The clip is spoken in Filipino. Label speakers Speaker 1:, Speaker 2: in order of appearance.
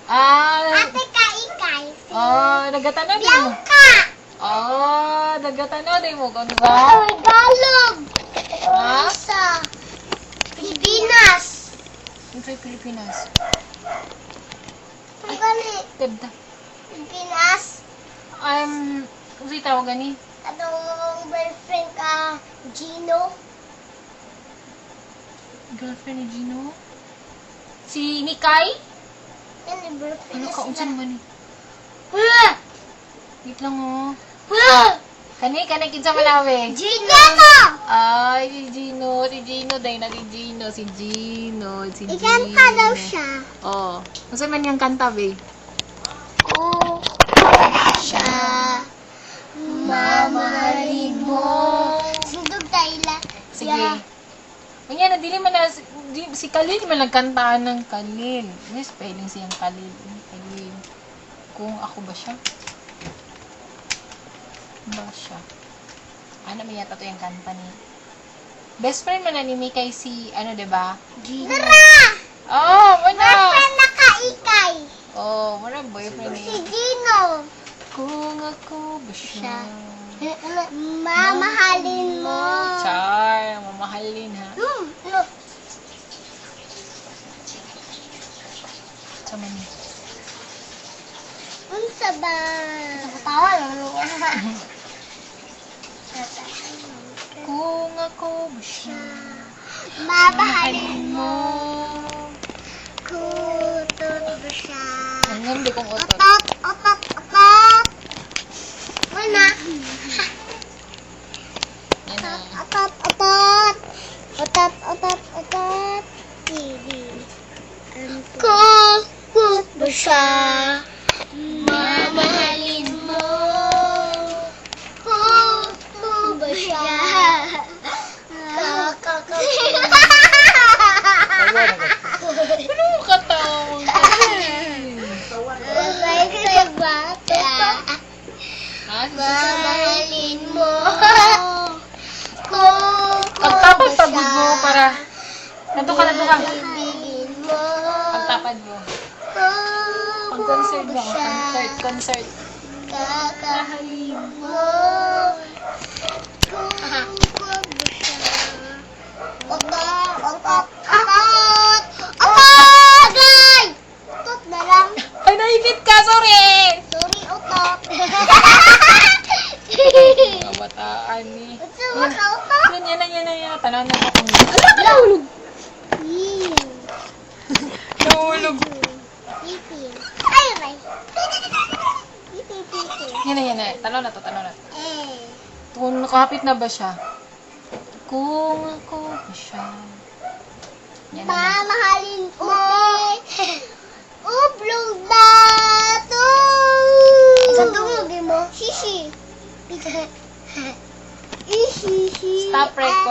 Speaker 1: Ate Kaikai.
Speaker 2: Nagatanon din mo.
Speaker 1: Bianca.
Speaker 2: Nagatanon din mo. Kung ba?
Speaker 1: Tagalog.
Speaker 2: Ha?
Speaker 1: Isa. Pilipinas.
Speaker 2: Siyempre, Pilipinas.
Speaker 1: Ang galing.
Speaker 2: Tebda.
Speaker 1: Pilipinas.
Speaker 2: Kung sa'yo tawag gani?
Speaker 1: Anong boyfriend ka, Gino?
Speaker 2: Girlfriend ni Gino? Si Nikay?
Speaker 1: Yan yung boyfriend
Speaker 2: Ano
Speaker 1: niya
Speaker 2: ka? Unsan
Speaker 1: sila.
Speaker 2: man eh.
Speaker 1: Wala!
Speaker 2: Wait lang oh.
Speaker 1: Wala!
Speaker 2: Kani kinsa malawi?
Speaker 1: Gino!
Speaker 2: Ay, si Gino. Si Gino. Dahil na si Gino. Si Gino. Si Gino.
Speaker 1: Ikanta daw siya.
Speaker 2: Oo. Unsan man yung kanta, be?
Speaker 1: Oh, siya. Mamahalin mo. Sindog Tayla.
Speaker 2: Sige. Kanya na, dili man na, si Khalil man nagkantaan ng Khalil. May spelling siyang Khalil. Khalil. Kung ako ba siya? Ba siya? Ano may yata to yung kanta ni? Best friend man na ni Mikay si, diba? Gino. Oh, muna!
Speaker 1: Boyfriend na Kaikai.
Speaker 2: Oh, muna boyfriend
Speaker 1: Si
Speaker 2: ni.
Speaker 1: Gino.
Speaker 2: Kung ako ba siya?
Speaker 1: Mamahalin mo.
Speaker 2: Char, mamahalin ha.
Speaker 1: Look.
Speaker 2: Sa mani.
Speaker 1: Unsa ba? Tawa lang niya.
Speaker 2: Kung ako ba siya?
Speaker 1: Mamahalin mo. Kutot ba siya?
Speaker 2: Ngayon, di kong otot.
Speaker 1: Otot, otot, otot. Wala.
Speaker 2: Yan na.
Speaker 1: Otot, otot. Otot, otot, otot. Kutot ba siya? Mamahalin mo. Kutot ba siya?
Speaker 2: Ano ka tawag ka?
Speaker 1: Mamahalin mo.
Speaker 2: Pagtapad pagod mo para... Nato ka.
Speaker 1: Ibigin mo.
Speaker 2: Pagtapad mo. Pag-concert mo. Concert.
Speaker 1: Kakahalin mo. Otot, otot, otot. Otot, guys! Otot na lang.
Speaker 2: Ay, naipit ka! Sorry!
Speaker 1: Sorry, otot.
Speaker 2: Mga bataan ni.
Speaker 1: Gusto mo sa otot?
Speaker 2: Yan na. Tanaw na ako. Ala ka nahulog! Nahulog.
Speaker 1: Pipin. Ay, ay. Pipin.
Speaker 2: Yan na. Tanaw na to.
Speaker 1: Eh.
Speaker 2: Kung nakahapit na ba siya? Kung ako ba siya? Yan na.
Speaker 1: Mamahalin mo. Ublog na to. Sa tungog mo. Shishi. Ishishi.
Speaker 2: Stop record.